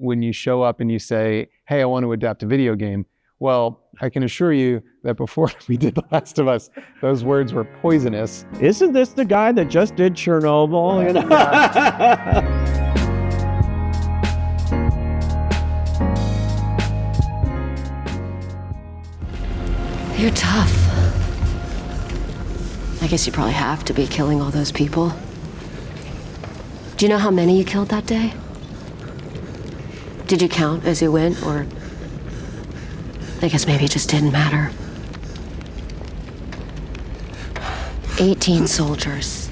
when you show up and you say, hey, I want to adapt a video game. Well, I can assure you that before we did The Last of Us, those words were poisonous. Isn't this the guy that just did Chernobyl? You know? You're tough. I guess you probably have to be killing all those people. Do you know how many you killed that day? Did you count as you went, or I guess maybe it just didn't matter. 18 soldiers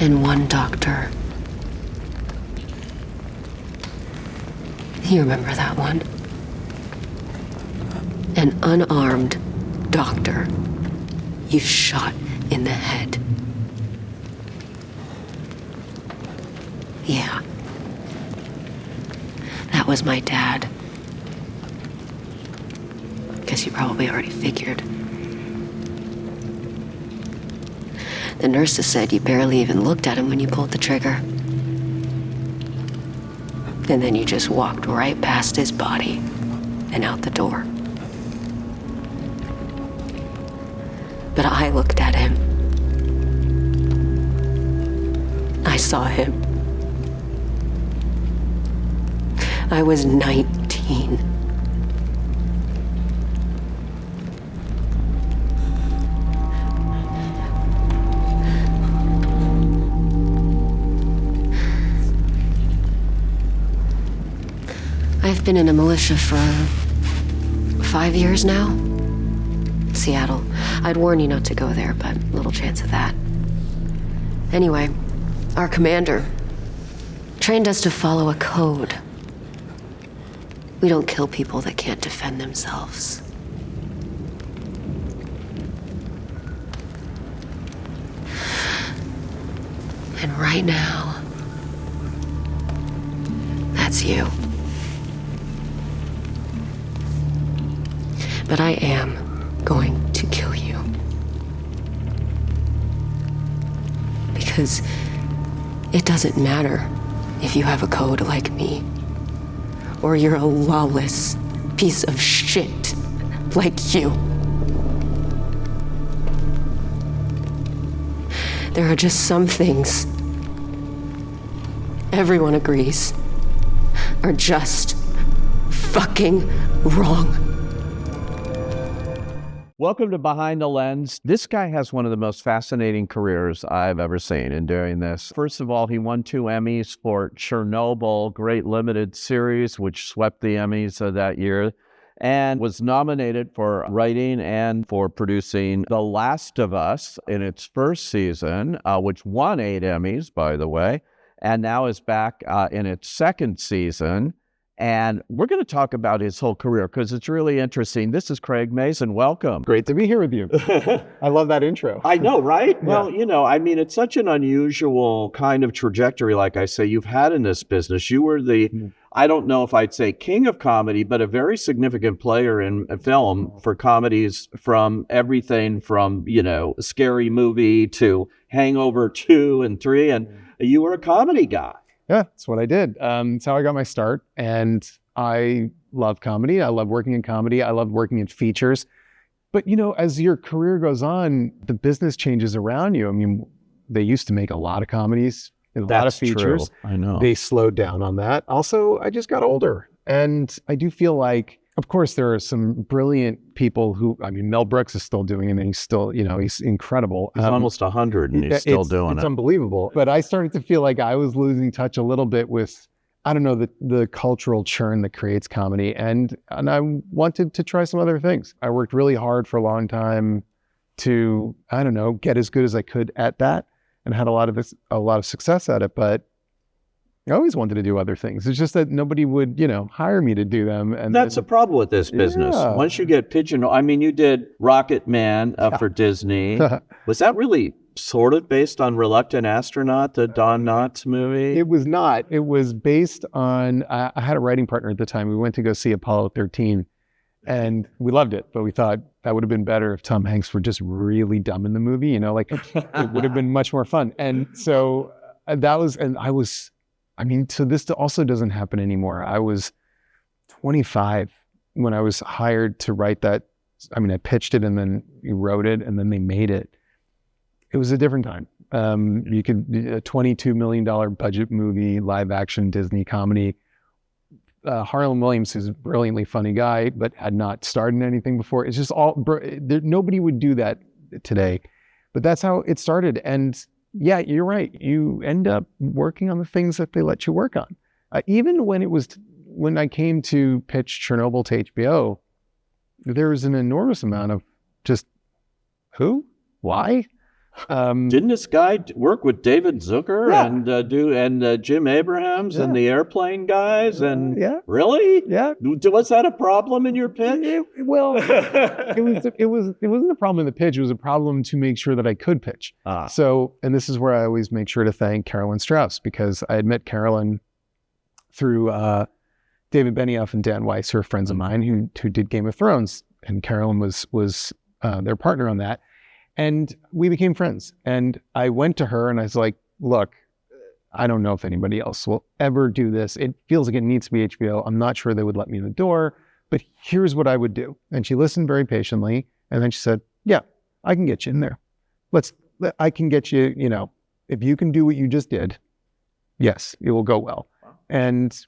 and 1 doctor. You remember that one? An unarmed doctor you shot in the head. Yeah. That was my dad. Guess you probably already figured. The nurses said you barely even looked at him when you pulled the trigger. And then you just walked right past his body and out the door. But I looked at him. I saw him. I was 19. I've been in a militia for 5 years now. Seattle. I'd warn you not to go there, but little chance of that. Anyway, our commander trained us to follow a code. We don't kill people that can't defend themselves. And right now, that's you. But I am going to kill you. Because it doesn't matter if you have a code like me, or you're a lawless piece of shit like you. There are just some things everyone agrees are just fucking wrong. Welcome to Behind the Lens. This guy has one of the most fascinating careers I've ever seen in doing this. First of all, he won 2 Emmys for Chernobyl, great limited series, which swept the Emmys of that year, and was nominated for writing and for producing The Last of Us in its first season, which won 8 Emmys, by the way, and now is back in its second season. And we're going to talk about his whole career because it's really interesting. This is Craig Mazin. Welcome. Great to be here with you. I love that intro. I know, right? Yeah. Well, you know, I mean, it's such an unusual kind of trajectory, like I say, you've had in this business. You were I don't know if I'd say king of comedy, but a very significant player in film for comedies, from everything from, you know, Scary Movie to Hangover 2 and 3. And you were a comedy guy. Yeah, that's what I did. That's how I got my start. And I love comedy. I love working in comedy. I love working in features. But, you know, as your career goes on, the business changes around you. I mean, they used to make a lot of comedies and a lot of features. True. I know. They slowed down on that. Also, I just got older. And I do feel like, of course, there are some brilliant people who, I mean, Mel Brooks is still doing it, and he's still, you know, he's incredible. He's almost 100 and he's still doing it. It's unbelievable. But I started to feel like I was losing touch a little bit with, I don't know, the cultural churn that creates comedy. And I wanted to try some other things. I worked really hard for a long time to, I don't know, get as good as I could at that, and had a lot of success at it. But I always wanted to do other things. It's just that nobody would, you know, hire me to do them. And that's a problem with this business. Yeah. Once you get pigeonholed, I mean, you did Rocket Man for Disney. Was that really sort of based on Reluctant Astronaut, the Don Knotts movie? It was not. It was based on, I had a writing partner at the time. We went to go see Apollo 13, and we loved it, but we thought that would have been better if Tom Hanks were just really dumb in the movie, you know, like it would have been much more fun. And so that was, and I mean, so this also doesn't happen anymore. I was 25 when I was hired to write that. I mean, I pitched it and then you wrote it and then they made it. It was a different time. You could, a $22 million budget movie, live action Disney comedy. Harlan Williams is a brilliantly funny guy, but had not starred in anything before. It's just nobody would do that today, but that's how it started. And yeah, you're right. You end up working on the things that they let you work on. Even when I came to pitch Chernobyl to HBO, there was an enormous amount of just, who? Why? Didn't this guy work with David Zucker and Jim Abrahams and the Airplane guys? And really? Yeah. Was that a problem in your pitch? It wasn't a problem in the pitch. It was a problem to make sure that I could pitch. So, and this is where I always make sure to thank Carolyn Strauss, because I had met Carolyn through David Benioff and Dan Weiss, who are friends of mine who did Game of Thrones, and Carolyn was their partner on that. And we became friends. And I went to her and I was like, look, I don't know if anybody else will ever do this. It feels like it needs to be HBO. I'm not sure they would let me in the door, but here's what I would do. And she listened very patiently. And then she said, yeah, I can get you in there. I can get you, if you can do what you just did, yes, it will go well. Wow. And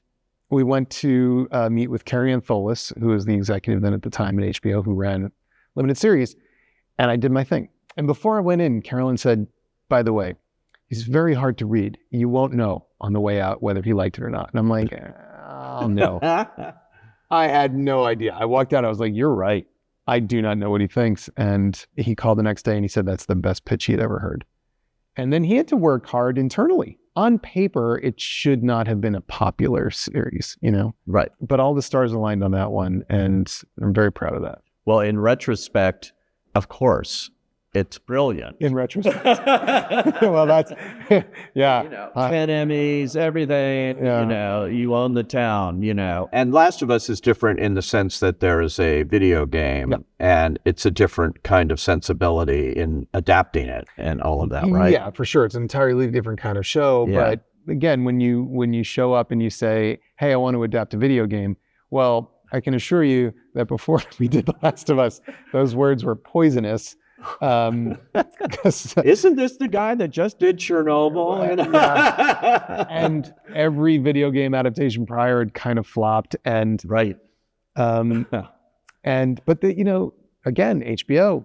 we went to meet with Carrie Ann Tholis, who was the executive then at the time at HBO, who ran limited series. And I did my thing. And before I went in, Carolyn said, by the way, he's very hard to read. You won't know on the way out whether he liked it or not. And I'm like, oh no. I had no idea. I walked out, I was like, you're right. I do not know what he thinks. And he called the next day and he said that's the best pitch he had ever heard. And then he had to work hard internally. On paper, it should not have been a popular series, Right. But all the stars aligned on that one. And I'm very proud of that. Well, in retrospect, of course, it's brilliant. In retrospect. Well, that's, yeah. 10 Emmys, everything, you own the town, And Last of Us is different in the sense that there is a video game and it's a different kind of sensibility in adapting it and all of that, right? Yeah, for sure. It's an entirely different kind of show. Yeah. But again, when you show up and you say, hey, I want to adapt a video game, well, I can assure you that before we did The Last of Us, those words were poisonous. Isn't this the guy that just did Chernobyl? Yeah. And every video game adaptation prior had kind of flopped. And right. But again, HBO,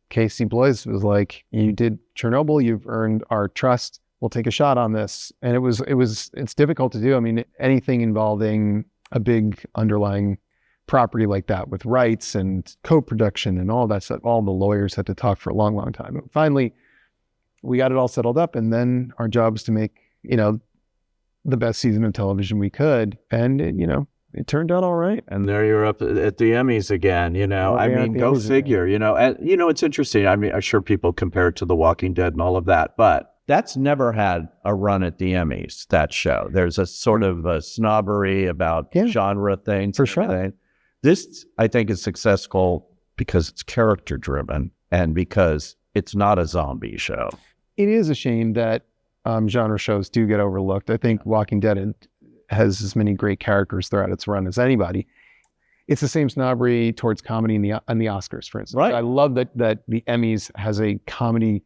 Casey Bloys was like, you did Chernobyl, you've earned our trust. We'll take a shot on this. And it's difficult to do. I mean, anything involving a big underlying property like that with rights and co-production and all that stuff, all the lawyers had to talk for a long, long time. And finally, we got it all settled up, and then our job was to make, the best season of television we could. And, it turned out all right. And there you're up at the Emmys again, go figure, And, it's interesting. I mean, I'm sure people compare it to The Walking Dead and all of that, but that's never had a run at the Emmys, that show. There's a sort of a snobbery about genre things. For sure. This, I think, is successful because it's character driven and because it's not a zombie show. It is a shame that genre shows do get overlooked. I think Walking Dead has as many great characters throughout its run as anybody. It's the same snobbery towards comedy in the Oscars, for instance. Right. I love that the Emmys has a comedy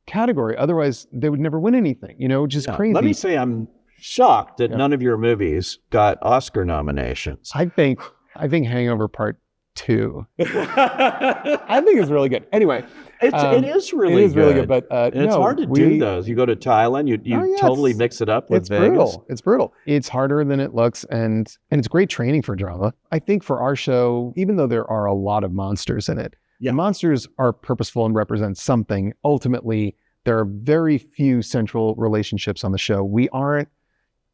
category. Otherwise, they would never win anything, which is crazy. Let me say I'm shocked that none of your movies got Oscar nominations. I think Hangover Part II. I think it's really good. Anyway. It is really good, but it's hard to do those. You go to Thailand, you totally mix it up with Vegas. It's brutal. It's harder than it looks, and it's great training for drama. I think for our show, even though there are a lot of monsters in it, the monsters are purposeful and represent something. Ultimately, there are very few central relationships on the show. We aren't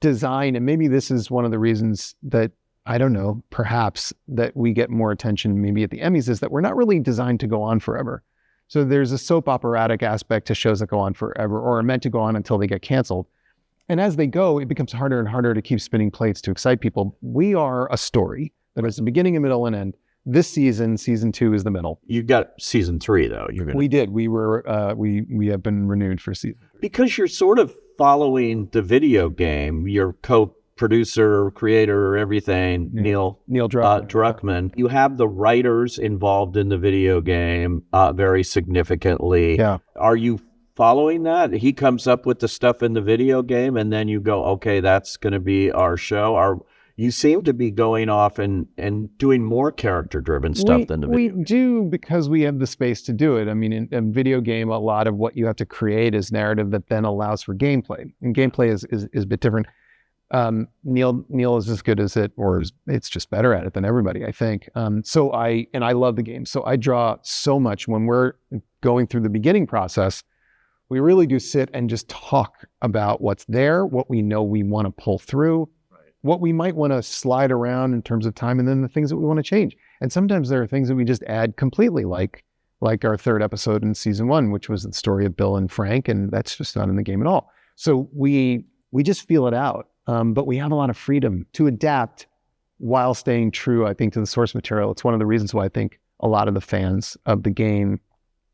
designed, and maybe this is one of the reasons that, I don't know, perhaps that we get more attention maybe at the Emmys, is that we're not really designed to go on forever. So there's a soap operatic aspect to shows that go on forever or are meant to go on until they get canceled. And as they go, it becomes harder and harder to keep spinning plates to excite people. We are a story that has a beginning, a middle, and end. This season 2 is the middle. You got season 3 though. We did. We have been renewed for season 3. Because you're sort of following the video game, your co-producer, creator, everything, Neil Druckmann. You have the writers involved in the video game very significantly. Yeah. Are you following that? He comes up with the stuff in the video game, and then you go, okay, that's going to be our show. You seem to be going off and doing more character-driven stuff than the video game. We do, because we have the space to do it. I mean, in a video game, a lot of what you have to create is narrative that then allows for gameplay. And gameplay is a bit different. Neil is as good as it, or it's just better at it than everybody, I think. I love the game. So I draw so much. When we're going through the beginning process, we really do sit and just talk about what's there, what we know we want to pull through, what we might want to slide around in terms of time, and then the things that we want to change. And sometimes there are things that we just add completely, like our third episode in season 1, which was the story of Bill and Frank, and that's just not in the game at all. So we just feel it out, but we have a lot of freedom to adapt while staying true, I think, to the source material. It's one of the reasons why I think a lot of the fans of the game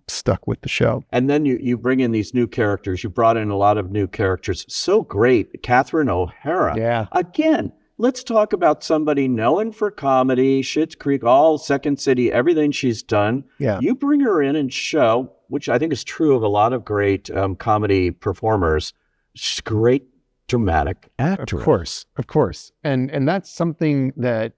stuck with the show. And then you bring in these new characters. You brought in a lot of new characters. So great. Catherine O'Hara. Yeah. Again, let's talk about somebody known for comedy, Schitt's Creek, all Second City, everything she's done. Yeah. You bring her in and show, which I think is true of a lot of great comedy performers. She's a great dramatic actress. Of course. And that's something that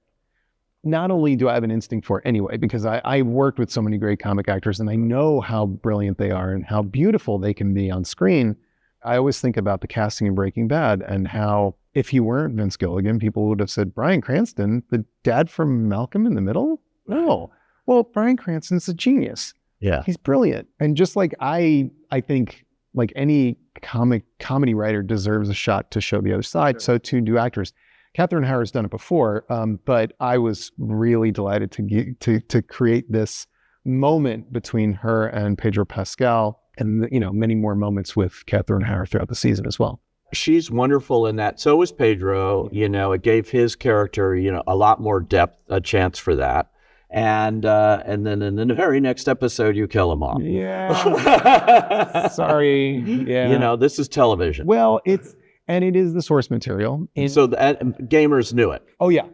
not only do I have an instinct for anyway, because I worked with so many great comic actors and I know how brilliant they are and how beautiful they can be on screen. I always think about the casting in Breaking Bad and how if he weren't Vince Gilligan, people would have said, Bryan Cranston, the dad from Malcolm in the Middle? No. Well, Bryan Cranston's a genius. Yeah. He's brilliant. And just like I think like any comedy writer deserves a shot to show the other side, so too do actors. Catherine O'Hara's done it before, but I was really delighted to create this moment between her and Pedro Pascal, and many more moments with Catherine O'Hara throughout the season as well. She's wonderful in that. So was Pedro. It gave his character a lot more depth, a chance for that. And then in the very next episode, you kill him off. Yeah. Sorry. Yeah. This is television. Well, it is the source material. So the gamers knew it. Oh, yeah.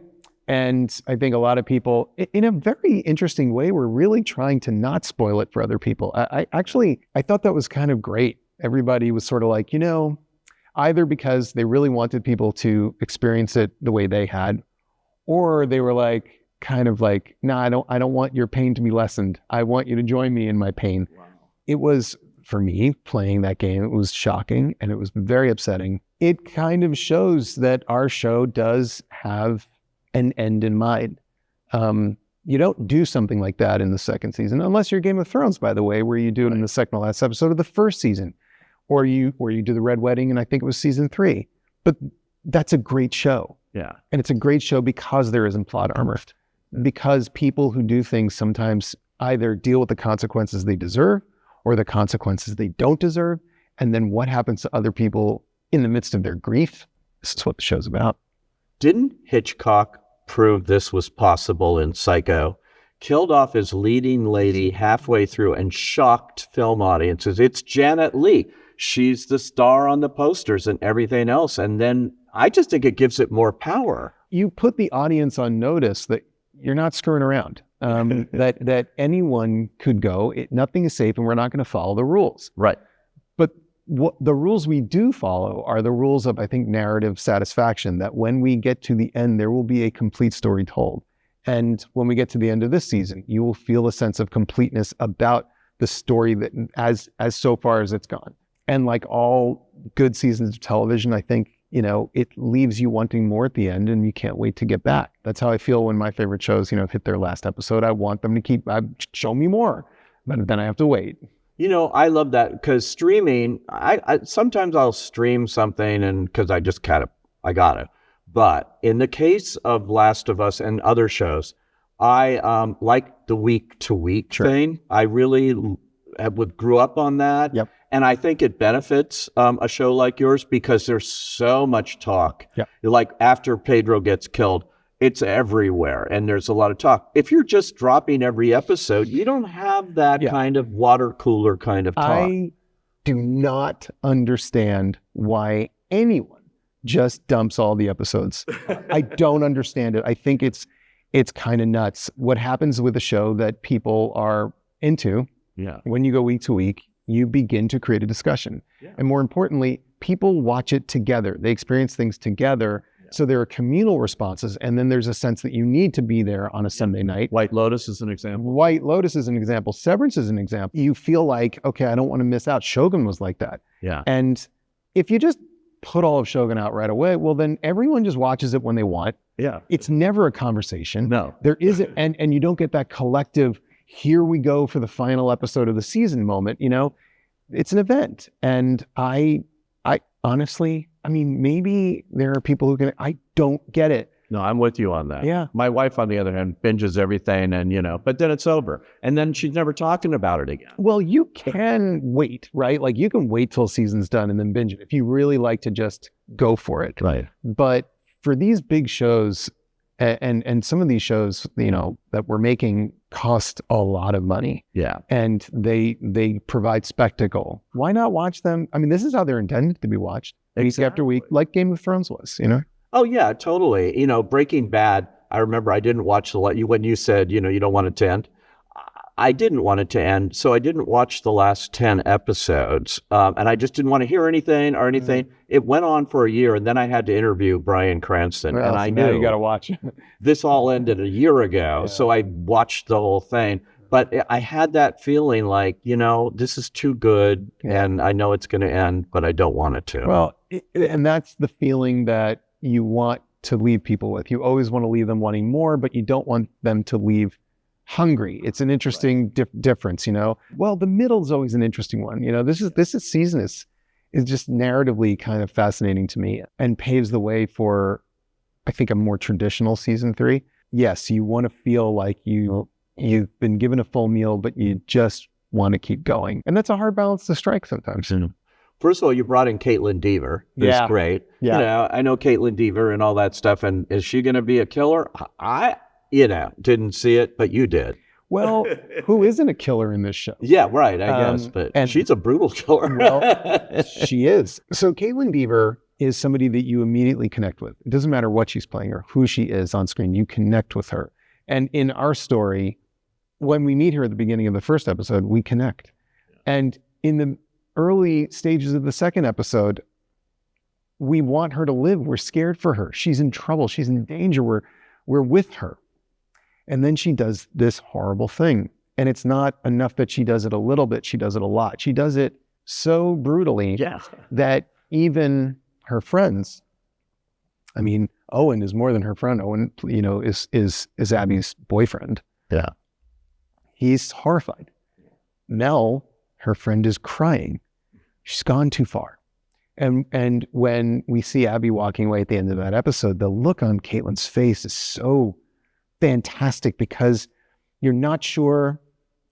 And I think a lot of people, in a very interesting way, were really trying to not spoil it for other people. I thought that was kind of great. Everybody was sort of like, either because they really wanted people to experience it the way they had, or they were like, kind of like, nah, I don't want your pain to be lessened. I want you to join me in my pain. Wow. It was, for me, playing that game, it was shocking and it was very upsetting. It kind of shows that our show does have an end in mind. You don't do something like that in the second season, unless you're Game of Thrones, by the way, where you do it in the second to last episode of the first season, or you do the Red Wedding, and I think it was season 3. But that's a great show. Yeah. And it's a great show because there isn't plot armor. Because people who do things sometimes either deal with the consequences they deserve or the consequences they don't deserve. And then what happens to other people in the midst of their grief? This is what the show's about. Didn't Hitchcock prove this was possible in Psycho? Killed off his leading lady halfway through and shocked film audiences. It's Janet Leigh. She's the star on the posters and everything else. And then I just think it gives it more power. You put the audience on notice that you're not screwing around, that anyone could go, nothing is safe and we're not going to follow the rules. Right. But what the rules we do follow are the rules of, I think, narrative satisfaction, that when we get to the end, there will be a complete story told. And when we get to the end of this season, you will feel a sense of completeness about the story that as so far as it's gone. And like all good seasons of television, I think, it leaves you wanting more at the end and you can't wait to get back. That's how I feel when my favorite shows, hit their last episode. I want them to show me more, but then I have to wait. I love that because streaming, I sometimes I'll stream something and because I just I got it. But in the case of Last of Us and other shows, I like the week-to-week thing. I really grew up on that. Yep. And I think it benefits a show like yours because there's so much talk. Yep. Like after Pedro gets killed, it's everywhere and there's a lot of talk. If you're just dropping every episode, you don't have that kind of water cooler kind of talk. I do not understand why anyone just dumps all the episodes. I don't understand it. I think it's kind of nuts. What happens with a show that people are into, when you go week to week, you begin to create a discussion. And more importantly, people watch it together. They experience things together. So there are communal responses. And then there's a sense that you need to be there on a Sunday night. White Lotus is an example. White Lotus is an example. Severance is an example. You feel like, okay, I don't want to miss out. Shogun was like that. Yeah. And if you just put all of Shogun out right away, well, then everyone just watches it when they want. Yeah. It's never a conversation. No. There isn't, and you don't get that collective, here we go for the final episode of the season moment, you know? It's an event. And I honestly, I mean, maybe there are people I don't get it. No, I'm with you on that. Yeah. My wife, on the other hand, binges everything and, but then it's over. And then she's never talking about it again. Well, you can wait, right? Like you can wait till season's done and then binge it if you really like to just go for it. Right. But for these big shows, and some of these shows, that we're making cost a lot of money. Yeah. And they provide spectacle. Why not watch them? I mean, this is how they're intended to be watched week after week, like Game of Thrones was, Oh, yeah, totally. Breaking Bad, I remember I didn't watch when you said, you don't want it to end. I didn't want it to end, so I didn't watch the last 10 episodes. And I just didn't want to hear anything or anything. Mm-hmm. It went on for a year, and then I had to interview Bryan Cranston. Well, and I knew you got to watch it. This all ended a year ago, so I watched the whole thing. But I had that feeling like, this is too good, and I know it's going to end, but I don't want it to. Well, and that's the feeling that you want to leave people with. You always want to leave them wanting more, but you don't want them to leave hungry. It's an interesting difference, Well, the middle is always an interesting one. This season is just narratively kind of fascinating to me and paves the way for, I think, a more traditional season 3. Yes, you want to feel like you've been given a full meal, but you just want to keep going. And that's a hard balance to strike sometimes. Mm-hmm. First of all, you brought in Caitlin Dever, who's great. Yeah. I know Caitlin Dever and all that stuff. And is she going to be a killer? I didn't see it, but you did. Well, who isn't a killer in this show? Yeah, right, I guess. But and she's a brutal killer. Well, she is. So Caitlin Dever is somebody that you immediately connect with. It doesn't matter what she's playing or who she is on screen. You connect with her. And in our story, when we meet her at the beginning of the first episode, we connect. And in the early stages of the second episode, we want her to live. We're scared for her. She's in trouble. She's in danger. We're with her. And then she does this horrible thing. And it's not enough that she does it a little bit. She does it a lot. She does it so brutally that even her friends, I mean, Owen is more than her friend. Owen, is Abby's boyfriend. Yeah. He's horrified. Mel, her friend, is crying. She's gone too far. And when we see Abby walking away at the end of that episode, the look on Caitlin's face is so fantastic because you're not sure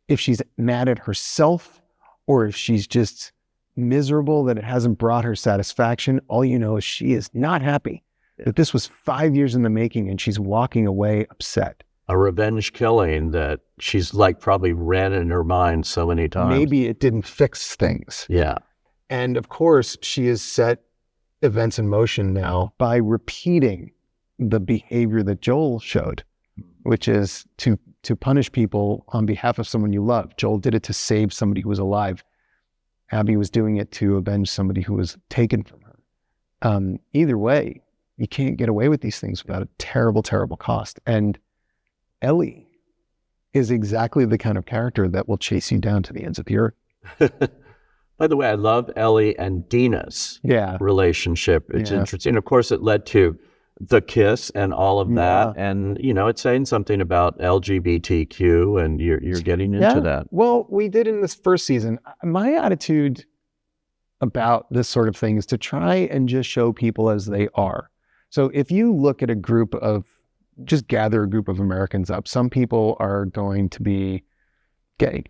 if she's mad at herself or if she's just miserable that it hasn't brought her satisfaction. All you know is she is not happy that this was 5 years in the making and she's walking away upset. A revenge killing that she's probably ran in her mind so many times. Maybe it didn't fix things. Yeah. And of course, she has set events in motion now by repeating the behavior that Joel showed, which is to punish people on behalf of someone you love. Joel did it to save somebody who was alive. Abby was doing it to avenge somebody who was taken from her. Either way, you can't get away with these things without a terrible, terrible cost. And Ellie is exactly the kind of character that will chase you down to the ends of the earth. By the way, I love Ellie and Dina's relationship. It's interesting. Of course, it led to the kiss and all of that. And, it's saying something about LGBTQ and you're getting into that. Well, we did in this first season. My attitude about this sort of thing is to try and just show people as they are. So if you look at just gather a group of Americans up, some people are going to be gay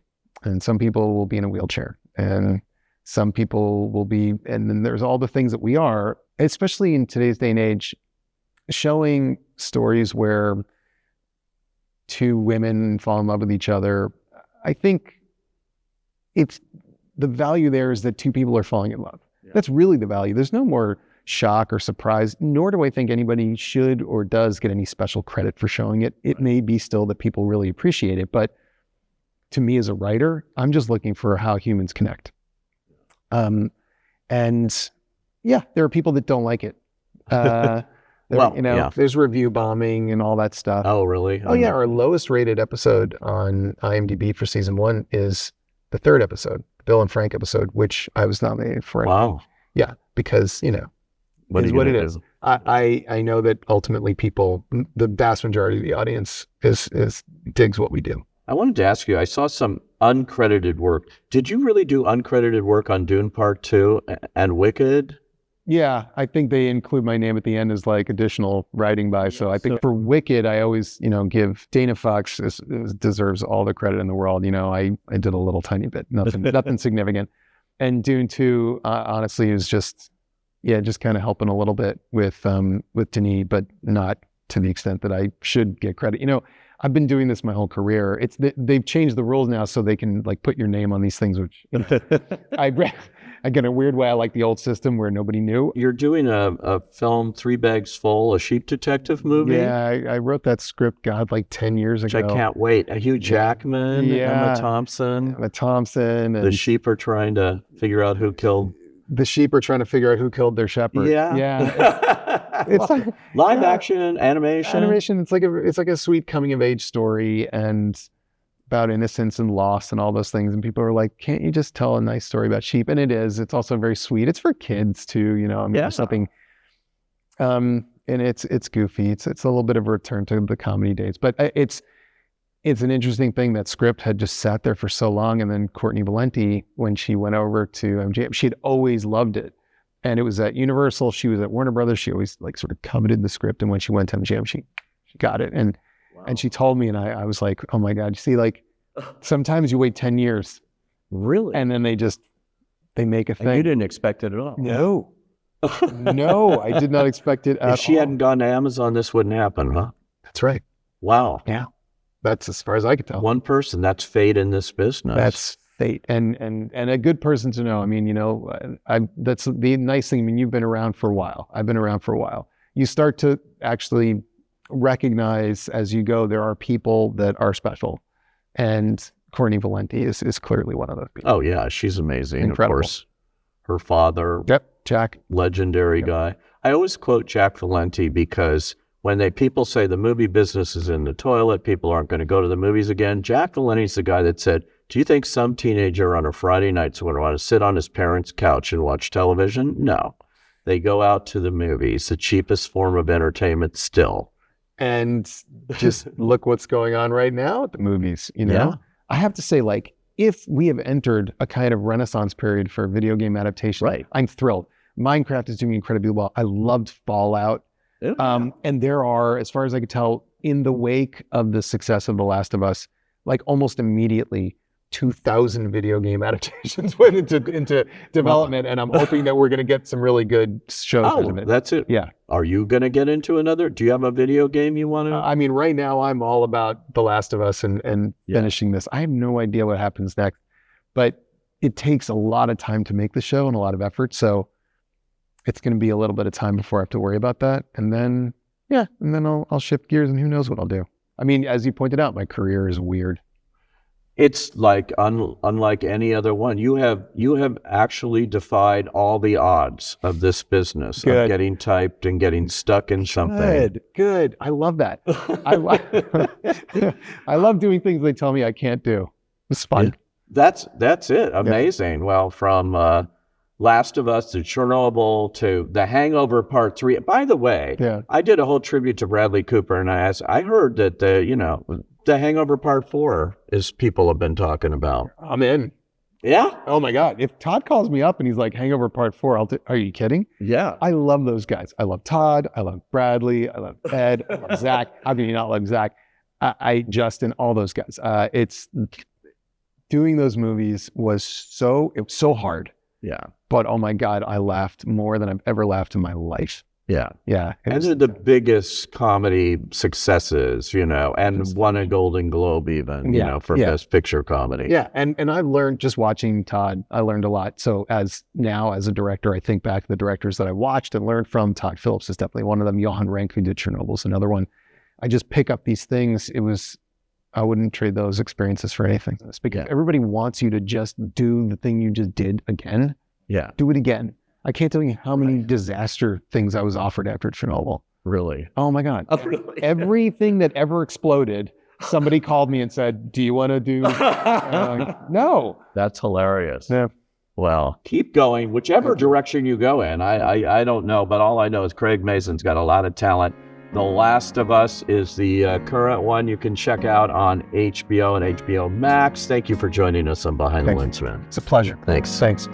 and some people will be in a wheelchair and some people will be, and then there's all the things that we are, especially in today's day and age, showing stories where two women fall in love with each other. I think the value there is that two people are falling in love. Yeah. That's really the value. There's no more shock or surprise, nor do I think anybody should or does get any special credit for showing it. It may be still that people really appreciate it, but to me as a writer, I'm just looking for how humans connect. And yeah, there are people that don't like it. There's review bombing and all that stuff. Oh, really? Oh, yeah. Our lowest rated episode on IMDb for season 1 is the 3rd episode, Bill and Frank episode, which I was nominated for. Wow. Yeah, because, what it is. I know that ultimately people, the vast majority of the audience is digs what we do. I wanted to ask you, I saw some uncredited work. Did you really do uncredited work on Dune Part 2 and Wicked? Yeah, I think they include my name at the end as like additional writing by. So I think for Wicked, I always, give Dana Fox deserves all the credit in the world. I did a little tiny bit, nothing significant. And Dune 2, honestly, is just kind of helping a little bit with Denis, but not to the extent that I should get credit. I've been doing this my whole career. They've changed the rules now so they can like put your name on these things, which again, a weird way. I like the old system where nobody knew. You're doing a film, 3 Bags Full, a sheep detective movie? Yeah, I wrote that script, like 10 years ago. Which I can't wait. Hugh Jackman, Emma Thompson. And the sheep are trying to figure out who killed. The sheep are trying to figure out who killed their shepherd. Yeah. It's like live action, animation. It's like a sweet coming of age story and about innocence and loss and all those things. And people are like, can't you just tell a nice story about sheep? And it is. It's also very sweet. It's for kids too, something. And it's goofy. It's a little bit of a return to the comedy days, but it's an interesting thing that script had just sat there for so long. And then Courtney Valenti, when she went over to MGM, she had always loved it. And it was at Universal. She was at Warner Brothers. She always like sort of coveted the script. And when she went to MGM, she got it. And she told me, and I was like, oh my God, you see, like sometimes you wait 10 years. Really? And then they make a thing. And you didn't expect it at all. No. No, I did not expect it at all. If she hadn't gone to Amazon, this wouldn't happen, huh? That's right. Wow. Yeah. That's as far as I could tell. One person, that's fate in this business. That's fate. And a good person to know. I mean, that's the nice thing. I mean, you've been around for a while. I've been around for a while. You start to actually recognize as you go, there are people that are special. And Courtney Valenti is clearly one of those people. Oh yeah, she's amazing. Incredible. Of course, her father, Jack, legendary guy. I always quote Jack Valenti because when people say the movie business is in the toilet, people aren't going to go to the movies again. Jack Valenti's the guy that said, do you think some teenager on a Friday night would want to sit on his parents' couch and watch television? No. They go out to the movies, the cheapest form of entertainment still. And just look what's going on right now at the movies, Yeah. I have to say, like, if we have entered a kind of renaissance period for video game adaptation, right. I'm thrilled. Minecraft is doing incredibly well. I loved Fallout. Yeah. And there are, as far as I could tell, in the wake of the success of The Last of Us, like almost immediately, 2,000 video game adaptations went into development, and I'm hoping that we're going to get some really good shows out of it. That's it. Yeah. Are you going to get into another? Do you have a video game you want to? I mean, right now I'm all about The Last of Us and finishing this. I have no idea what happens next, but it takes a lot of time to make the show and a lot of effort. So it's going to be a little bit of time before I have to worry about that. And then, I'll shift gears and who knows what I'll do. I mean, as you pointed out, my career is weird. It's like unlike any other one. You have actually defied all the odds of this business of getting typed and getting stuck in something. Good. I love that. I love doing things they tell me I can't do. It's fun. That's it. Amazing. Yeah. Well, from Last of Us to Chernobyl to The Hangover Part III. By the way, I did a whole tribute to Bradley Cooper, and I heard that The Hangover Part IV is people have been talking about. I'm in. Yeah? Oh my God. If Todd calls me up and he's like, Hangover Part IV, are you kidding? Yeah. I love those guys. I love Todd. I love Bradley. I love Ed. I love Zach. How can you not love Zach? Justin, all those guys. It's doing those movies was so hard. Yeah. But oh my God, I laughed more than I've ever laughed in my life. Yeah. Yeah. And they're the biggest comedy successes, and won a Golden Globe even, for Best Picture Comedy. Yeah. And I've learned just watching Todd, I learned a lot. So as a director, I think back to the directors that I watched and learned from. Todd Phillips is definitely one of them. Johan Renck, who did Chernobyl, is another one. I just pick up these things. I wouldn't trade those experiences for anything. It's because everybody wants you to just do the thing you just did again. Yeah. Do it again. I can't tell you how many disaster things I was offered after Chernobyl. Really? Oh my God. Oh, really? Everything that ever exploded, somebody called me and said, do you want to do? No. That's hilarious. Yeah. Well, keep going, whichever direction you go in. I don't know, but all I know is Craig Mazin's got a lot of talent. The Last of Us is the current one you can check out on HBO and HBO Max. Thank you for joining us on Behind the Lens, man. It's a pleasure. Thanks. Thanks.